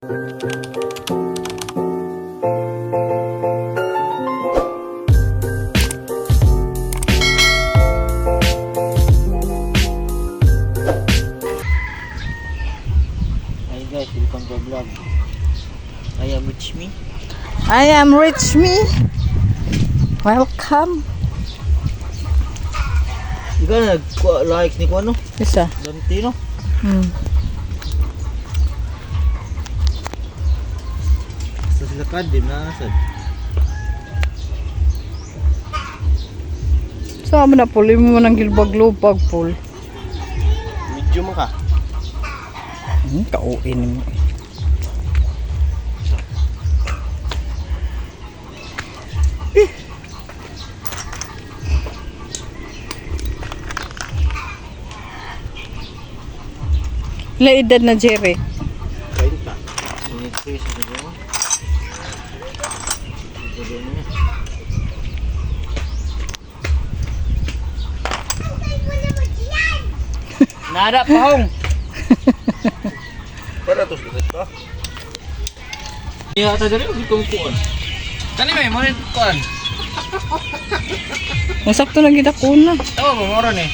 Guys, welcome to vlog. I am Rich Me. I am Rich Me. Welcome. Ikaw na nag-likes ni Kuano? Isa. Valentino? Sa sila kadim na asad. Saan mo na puli mo ng gilbag-lubag pul? Medyo mo ka. Kauin mo. Ilang edad na Jerry? 20. Ini face sa dito. Dito niya. Nada pa hong. Para tos dito. Iya ta dali ug kuan. Kani may mo kuan. Masakto na kita kuna. Tawa mo moro ni.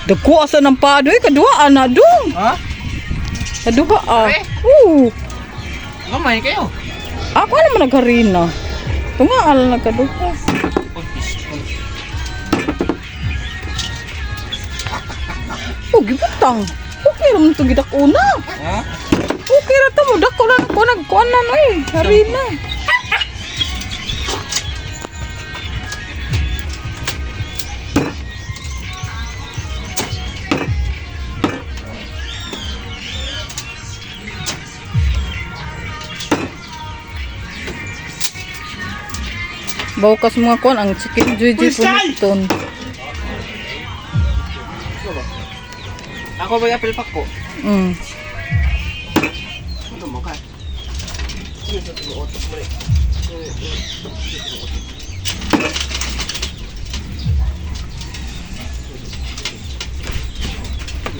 Dako asa ng padoy kadua na dong. Ha? Kadua ah. Pare? Gamay kayo. Ako naman nagharina. Tungaal na kadua. Gibutang. Okay naman ito gidakuna. Ha? Okay ra ta mo dako na ko nagkuan na no eh. Harina. Baukas mga kuan ang chicken juji punuton. Ako ba apel pak ko? Ano mo ka?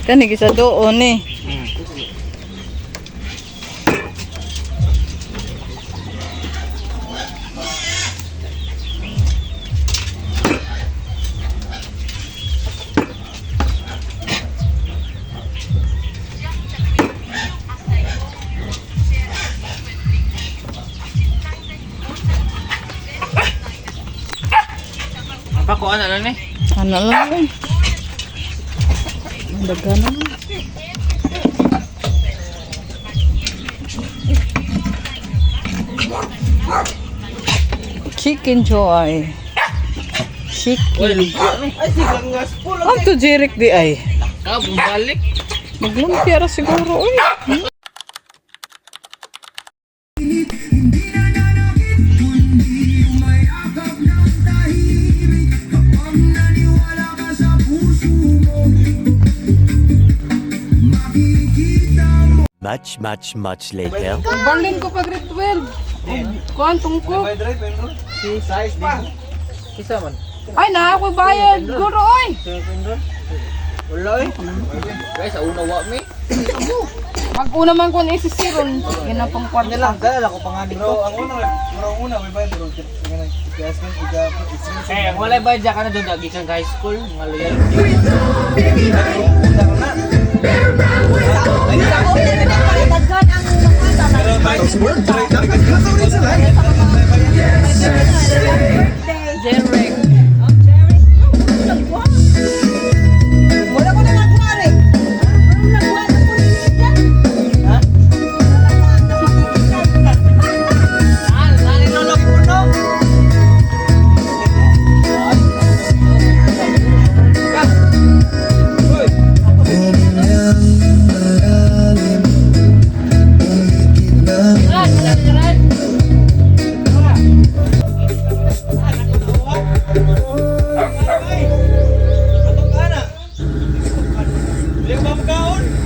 Kani gisa doon eh. Pako ano ni? Ano lang eh. Dagan na. Chicken joy. Chicken. Ay sigang ngas po lang. Ang to Jeric di ay. Ka bumalik. Maglumpia ra siguro eh. Much later. Balin ko pag grade 12. Kuantong ko. Si size pa. Kisa man. Ay na ako bayad. Guro oy. Wala eh. Guys, una wa mi. Mag-una man ko na isisiron. Ginapang kwarta. Lang dala ko panganin ko. Ang una may bayad ko. Eh, ang wala bayad ka na doon dagi kang high school, mga loyal. Jeric.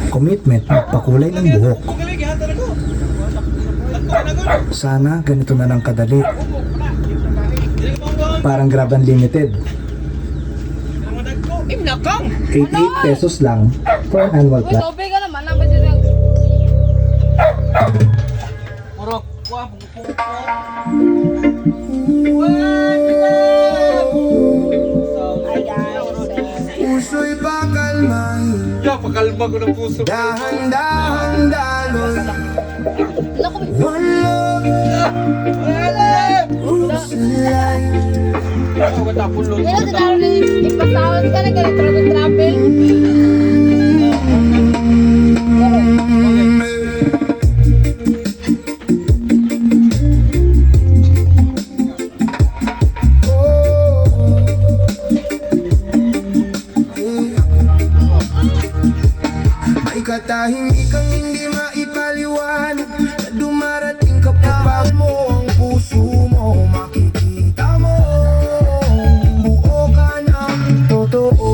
Commitment, magpakulay ng buhok. Sana ganito na lang kadali. Parang Grab Unlimited. 88 pesos lang for an annual plan. Tubig ka naman, napad dito. Puso'y pakalmahin, Pakalma ko ng puso. dahan-dahan daloy. One love, rules and life. Matapulot. Kaya tinaro na ipasahod ka na ganito ng travel. May katahimikang hindi maipaliwanag na dumarating kapag mo ang puso mo. Makikita mo buo ka ng totoo.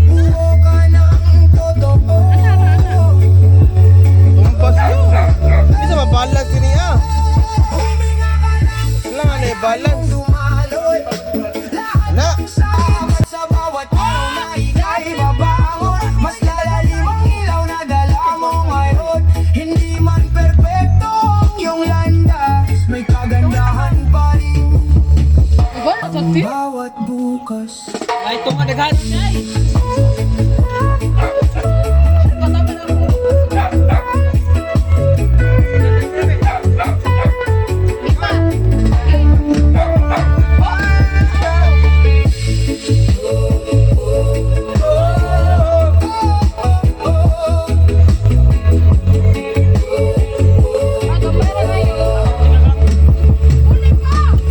Buo ka ng totoo. Tumpas ko. Bisa mabalance ini ah. Kailangan na i-balance. Dumaloy Na. sa bawat araw na ika'y mabangon. Mas lalalim ang ilaw na dala mo ngayon. Hindi man perpekto ang iyong landas, may kagandahan pa rin Iba, masakti. bawat bukas. Ay, ito nga daghan.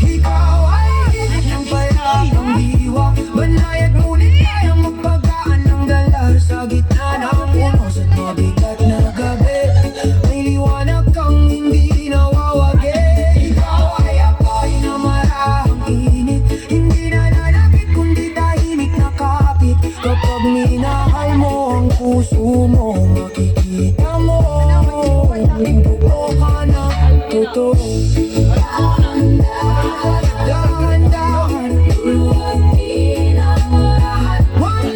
Ikaw ay ng palang diwa, banayad ngunit kayang magpagaan ng dala sa gitna ng punos at mabigat na gabi. May liwanag kang hindi nawawagi. Ikaw ay apoy na marahang init, hindi nananakit kundi tahimik na kapit. Kapag minahal mo ang puso mo, makikita mo buo ka na totoo. Dahan-dahan, one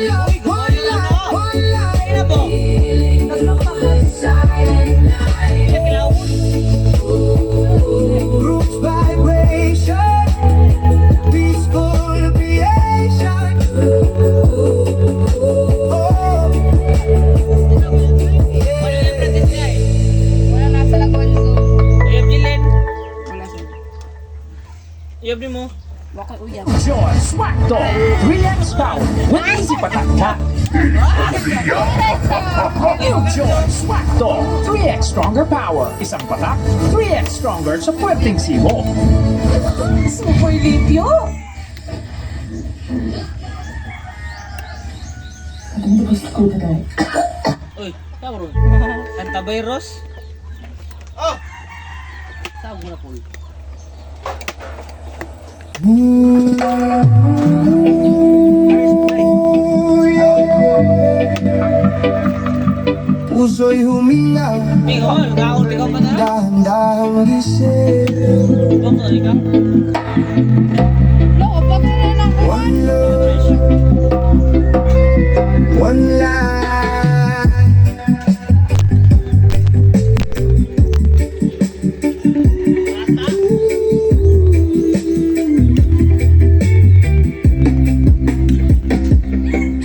love, one life, one life. Roots vibration, peaceful creation. Oh, Wala nasa laguan ko. Ayab Jilen. Ayab din mo. Baka uyab. Joy Swag Dog 3X Power with easy patata. New Joy Swag Dog 3X Stronger Power. Isang patak, 3X Stronger sa puwerteng simo. Super limpyo. Uy, tawag ron. Antivirus. Oh! Saan mo na po? puso'y huminga, Ikaw, nag-aunti ka pa na. dahan-dahang gising. Ikaw mo, ikaw. Lo, pag na lang ko. One love, one life.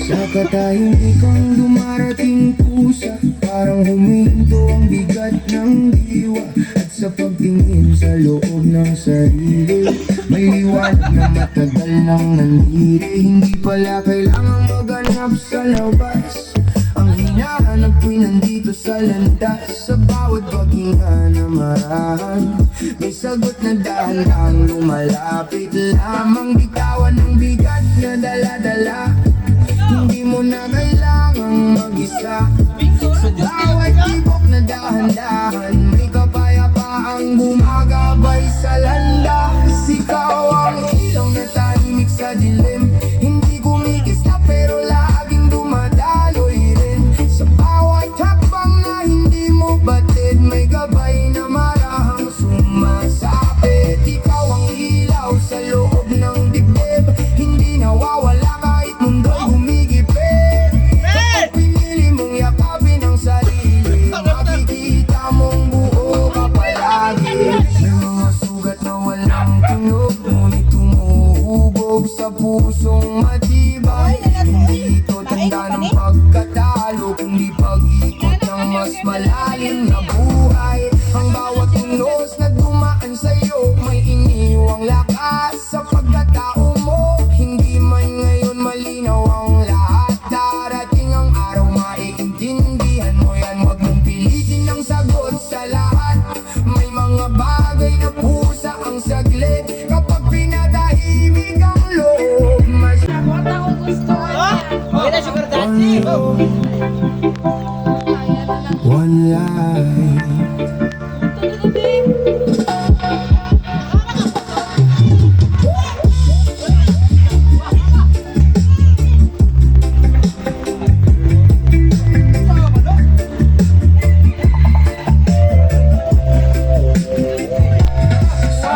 Sa katahimikang dumarating pusa, parang huminto ang bigat ng diwa. At sa pagtingin sa loob ng sarili, may liwanag na matagal nang nandiri. Hindi pala kailangang maghanap sa labas, ang hinahanap ko'y nandito sa landas. Sa bawat paghinga na marahan, may sagot na dahan-dahang lumalapit. Lamang bitawan ng bigat na dala-dala, hindi mo na kailangang mag-isa. Sa bawat tibok na dahan-dahan, may kapayapaang gumagabay sa landas. Ikaw ang ilaw na tahimik sa dilim, hindi kumikista pero laging dumadaloy rin. Sa bawat hakbang na hindi mo batid, may gabay na marahang sumasapit. Ikaw ang ilaw sa loob ng dibdib, hindi nawawala kahit mundo'y humigipit. Kapag pinili mong yakapin ang sarili, pagkatalo, kundi pag-ikot ng mas malalim na buhay. Ang bawat unos na dumaan sa'yo, may iniwang lakas sa pagkatao mo. Hindi man ngayon malinaw ang lahat, darating ang araw maiintindihan mo yan. Huwag mong pilitin ang sagot sa lahat. May mga bagay na pusa ang saglit, kapag pinatahimik ang loob, mas Kita sugar daddy. Oh. one life.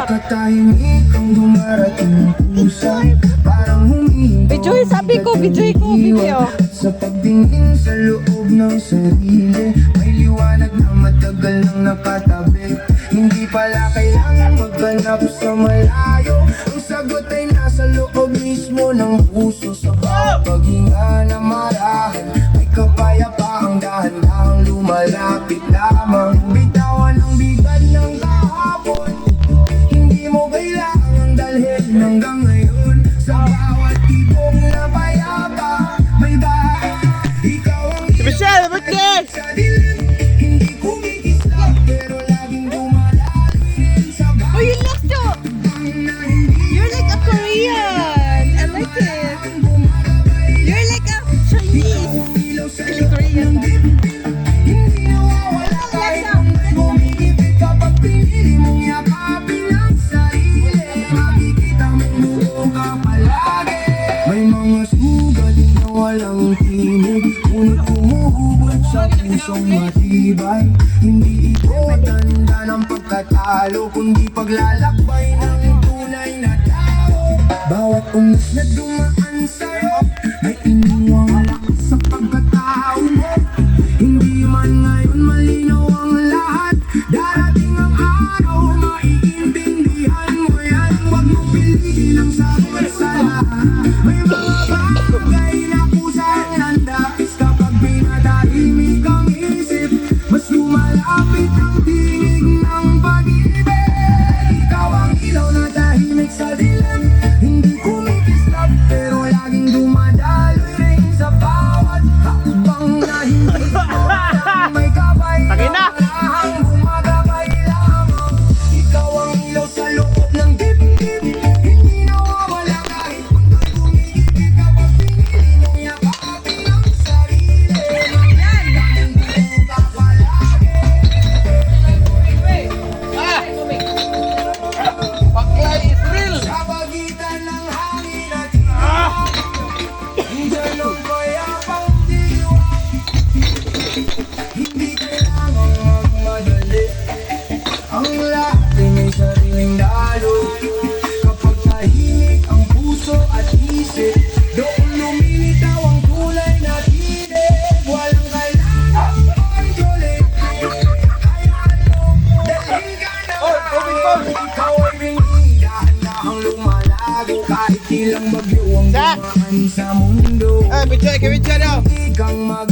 Katahimik ang dumarating pusa, parang humihinto Bijoy, sabi ko, Bijoy ko, video. sa pagtingin sa loob ng sarili. May liwanag na matagal nang nakatabi, hindi pala kailangan maghanap sa malayo. Ang sagot ay nasa loob mismo ng puso. Sa bawat paghinga na marahil, may kapayapaang dahan-dahang lumalapit lamang. Bitawan ang bigat ng kahapon, hindi mo kailangang dalhin hanggang ngayon. Sa bawat ibong napayapa, may bahay. Ikaw ang Michelle, birthday! sa dilim, hindi kumikislap, pero laging dumadaloy rin sa Oh, you look so... na hindi You're like a Korean. I like it. You're like a Chinese. ilaw sa Korean ba? hindi nawawala kahit mundo'y kumikipit. Kapag pinili mong yakapin ang sarili, makikita mong buo ka palagi. May mga sugat na walang tinig, ngunit humuhubog sa pusong matibay. Hindi ito tanda ng pagkatalo, kundi paglalakbay ng tunay na tao. Bawat umus na dumaan sa'yo, may iniwang lakas sa pagkatao mo. Hindi man ngayon malinaw ang lahat, darating ang araw, maiintindihan mo yan. Huwag mong piliin ang sagot sa lahat. May mga bagay na kusang nandapis, kapag pinatahimik ang isip, mas lumalapit ang tinig ng pag-ibig. Ikaw ang ilaw na tahimik sa dilim, hindi kumikislap, pero laging dumadaloy rin sa bawat hakbang na hindi mo alam. May kabay na parang gumagabay lamang. Ikaw ang ilaw sa loob ng dibdib, hindi nawawala kahit mundo'y kumikipit. Kapag pinili mong yakapin ang sarili, magandang buo ka palagi. Sa pagitan ng hangin at hiwa, dyan ang payapang diwa. Hindi kailangang magmadali, ang lahat ay may sariling dalo. Kapag tahimik ang puso at isip, doon lumilitaw ang kulay na tinig. Walang kailangang kontrolin, hayaan mo, dalhin ka na maayon. Ikaw ay bingi, dahan-dahang lumalago, kahit ilang bagyo ang dumaan sa mundo. Ay, Michelle, kami dyan daw. Hindi kang mag